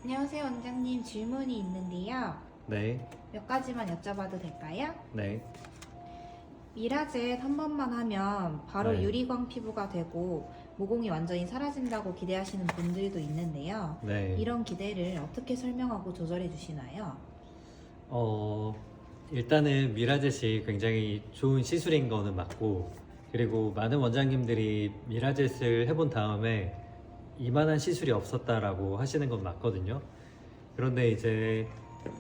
안녕하세요, 원장님. 질문이 있는데요. 네, 몇 가지만 여쭤봐도 될까요? 네, 미라젯 한 번만 하면 바로 네. 유리광 피부가 되고 모공이 완전히 사라진다고 기대하시는 분들도 있는데요. 네. 이런 기대를 어떻게 설명하고 조절해 주시나요? 어, 일단은 미라젯이 굉장히 좋은 시술인 거는 맞고, 그리고 많은 원장님들이 미라젯을 해본 다음에 이만한 시술이 없었다라고 하시는 건 맞거든요. 그런데 이제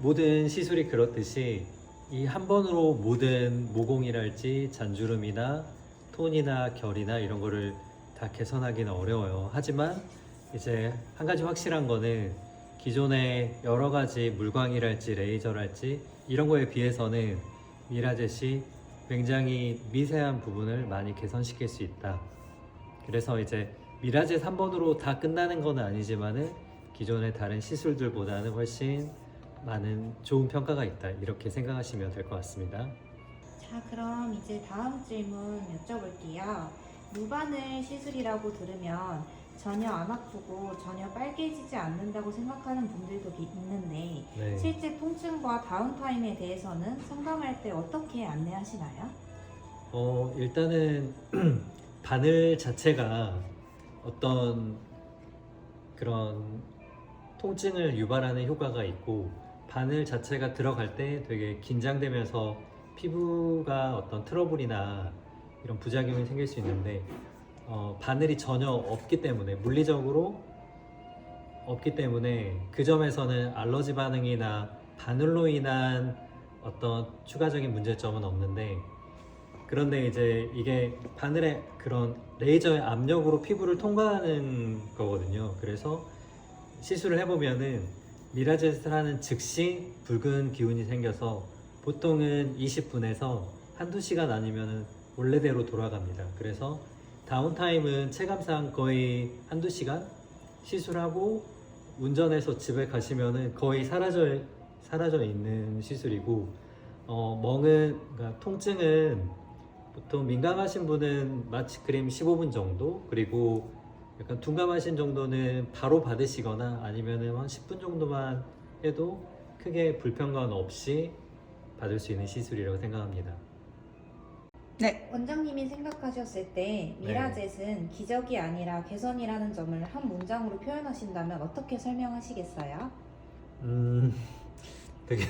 모든 시술이 그렇듯이 이 한 번으로 모든 모공이랄지 잔주름이나 톤이나 결이나 이런 거를 다 개선하기는 어려워요. 하지만 이제 한 가지 확실한 거는 기존의 여러 가지 물광이랄지 레이저랄지 이런 거에 비해서는 미라젯이 굉장히 미세한 부분을 많이 개선시킬 수 있다. 그래서 이제 미라젯 한 번으로 다 끝나는 건 아니지만은 기존의 다른 시술들보다는 훨씬 많은 좋은 평가가 있다. 이렇게 생각하시면 될 것 같습니다. 자, 그럼 이제 다음 질문 여쭤볼게요. 무바늘 시술이라고 들으면 전혀 안 아프고 전혀 빨개지지 않는다고 생각하는 분들도 있는데 네. 실제 통증과 다운타임에 대해서는 상담할 때 어떻게 안내하시나요? 일단은 바늘 자체가 어떤 그런 통증을 유발하는 효과가 있고 바늘 자체가 들어갈 때 되게 긴장되면서 피부가 어떤 트러블이나 이런 부작용이 생길 수 있는데 바늘이 전혀 없기 때문에 물리적으로 없기 때문에 그 점에서는 알러지 반응이나 바늘로 인한 어떤 추가적인 문제점은 없는데 그런데 이제 이게 바늘의 그런 레이저의 압력으로 피부를 통과하는 거거든요. 그래서 시술을 해보면은 미라젯을 하는 즉시 붉은 기운이 생겨서 보통은 20분에서 한두 시간 아니면은 원래대로 돌아갑니다. 그래서 다운타임은 체감상 거의 한두 시간 시술하고 운전해서 집에 가시면은 거의 사라져 있는 시술이고 그러니까 통증은 보통 민감하신 분은 마취 크림 15분 정도 그리고 약간 둔감하신 정도는 바로 받으시거나 아니면은 한 10분 정도만 해도 크게 불편감 없이 받을 수 있는 시술이라고 생각합니다. 네. 원장님이 생각하셨을 때 미라젯은 기적이 아니라 개선이라는 점을 한 문장으로 표현하신다면 어떻게 설명하시겠어요? 되게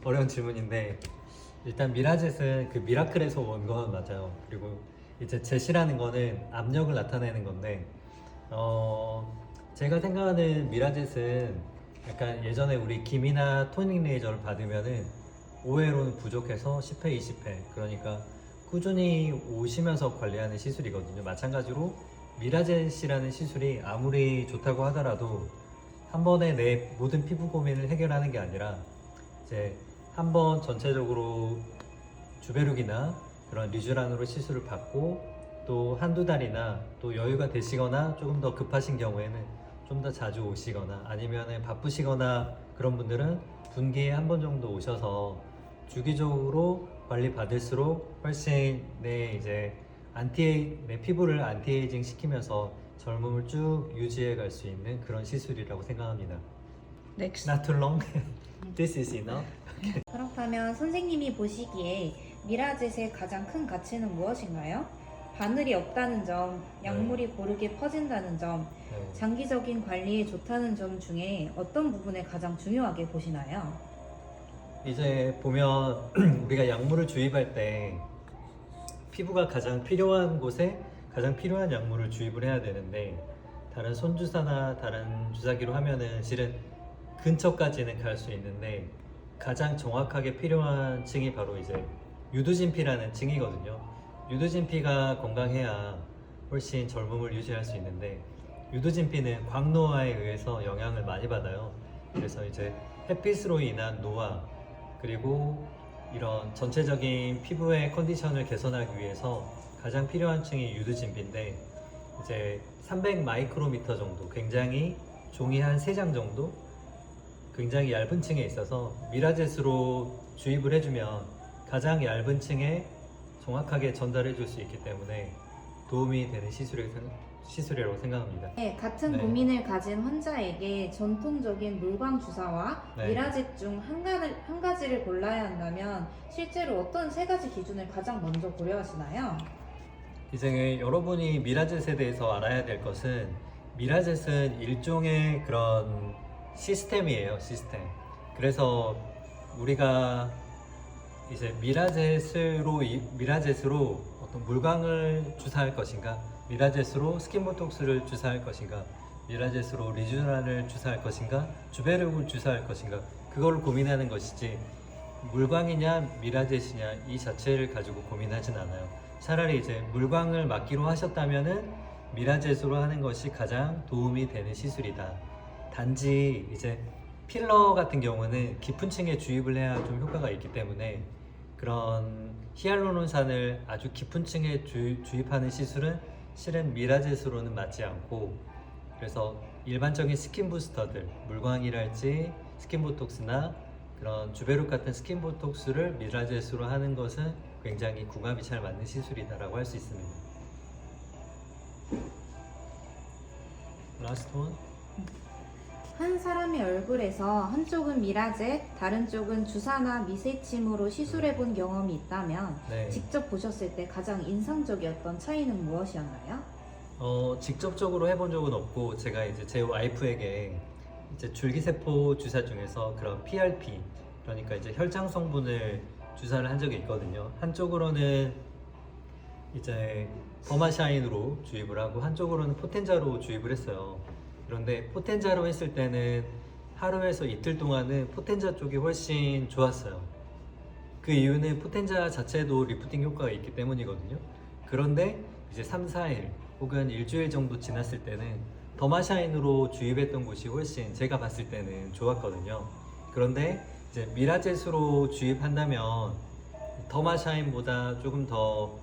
어려운 질문인데 일단 미라젯은 그 미라클에서 온 건 맞아요. 그리고 이제 젯이라는 거는 압력을 나타내는 건데 제가 생각하는 미라젯은 약간 예전에 우리 김이나 토닝 레이저를 받으면은 5회로는 부족해서 10회, 20회 그러니까 꾸준히 오시면서 관리하는 시술이거든요. 마찬가지로 미라젯이라는 시술이 아무리 좋다고 하더라도 한 번에 내 모든 피부 고민을 해결하는 게 아니라 이제 한 번 전체적으로 주베룩이나 그런 리쥬란으로 시술을 받고 또 한두 달이나 또 여유가 되시거나 조금 더 급하신 경우에는 좀 더 자주 오시거나 아니면 바쁘시거나 그런 분들은 분기에 한 번 정도 오셔서 주기적으로 관리 받을수록 훨씬 내 피부를 안티에이징 시키면서 젊음을 쭉 유지해 갈 수 있는 그런 시술이라고 생각합니다. Next. Not too long. This is enough. 그렇다면 선생님이 보시기에 미라젯의 가장 큰 가치는 무엇인가요? 바늘이 없다는 점, 약물이 고르게 퍼진다는 점, 네. 장기적인 관리에 좋다는 점 중에 어떤 부분에 가장 중요하게 보시나요? 이제 보면 우리가 약물을 주입할 때 피부가 가장 필요한 곳에 가장 필요한 약물을 주입을 해야 되는데 다른 손주사나 다른 주사기로 하면은 실은 근처까지는 갈 수 있는데 가장 정확하게 필요한 층이 바로 이제 유두진피라는 층이거든요. 유두진피가 건강해야 훨씬 젊음을 유지할 수 있는데 유두진피는 광노화에 의해서 영향을 많이 받아요. 그래서 이제 햇빛으로 인한 노화 그리고 이런 전체적인 피부의 컨디션을 개선하기 위해서 가장 필요한 층이 유두진피인데 이제 300 마이크로미터 정도 굉장히 종이 한 3장 정도 굉장히 얇은 층에 있어서 미라젯으로 주입을 해주면 가장 얇은 층에 정확하게 전달해 줄 수 있기 때문에 도움이 되는 시술이라고 생각합니다. 네, 같은 네. 고민을 가진 환자에게 전통적인 물광 주사와 네. 미라젯 중 한 가지를 골라야 한다면 실제로 어떤 세 가지 기준을 가장 먼저 고려하시나요? 이제 여러분이 미라젯에 대해서 알아야 될 것은 미라젯은 일종의 그런 시스템이에요, 시스템. 그래서 우리가 이제 미라젯으로 어떤 물광을 주사할 것인가, 미라젯으로 스킨보톡스를 주사할 것인가, 미라젯으로 리쥬란을 주사할 것인가, 주베르국을 주사할 것인가, 그걸 고민하는 것이지 물광이냐 미라젯이냐 이 자체를 가지고 고민하진 않아요. 차라리 이제 물광을 맞기로 하셨다면은 미라젯으로 하는 것이 가장 도움이 되는 시술이다. 단지 이제 필러 같은 경우는 깊은 층에 주입을 해야 좀 효과가 있기 때문에 그런 히알루론산을 아주 깊은 층에 주입하는 시술은 실은 미라젯으로는 맞지 않고, 그래서 일반적인 스킨 부스터들, 물광이랄지 스킨보톡스나 그런 주베룩 같은 스킨보톡스를 미라젯으로 하는 것은 굉장히 궁합이 잘 맞는 시술이다라고 할 수 있습니다. Last one. 한 사람의 얼굴에서 한쪽은 미라젯, 다른 쪽은 주사나 미세침으로 시술해 본 경험이 있다면 네. 직접 보셨을 때 가장 인상적이었던 차이는 무엇이었나요? 직접적으로 해본 적은 없고 제가 이제 제 와이프에게 이제 줄기세포 주사 중에서 그런 PRP, 그러니까 이제 혈장 성분을 주사를 한 적이 있거든요. 한쪽으로는 이제 더마샤인으로 주입을 하고 한쪽으로는 포텐자로 주입을 했어요. 그런데 포텐자로 했을 때는 하루에서 이틀 동안은 포텐자 쪽이 훨씬 좋았어요. 그 이유는 포텐자 자체도 리프팅 효과가 있기 때문이거든요. 그런데 이제 3, 4일 혹은 일주일 정도 지났을 때는 더마샤인으로 주입했던 곳이 훨씬 제가 봤을 때는 좋았거든요. 그런데 이제 미라젯으로 주입한다면 더마샤인보다 조금 더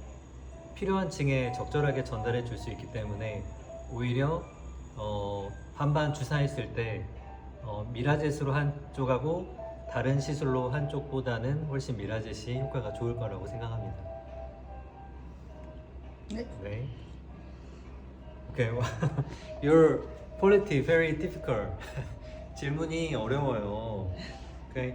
필요한 층에 적절하게 전달해 줄 수 있기 때문에 오히려 반반 주사했을 때 미라젯으로 한쪽하고 다른 시술로 한쪽보다는 훨씬 미라젯이 효과가 좋을 거라고 생각합니다. 네. 네. Okay. Your polity very difficult. 질문이 어려워요. Okay.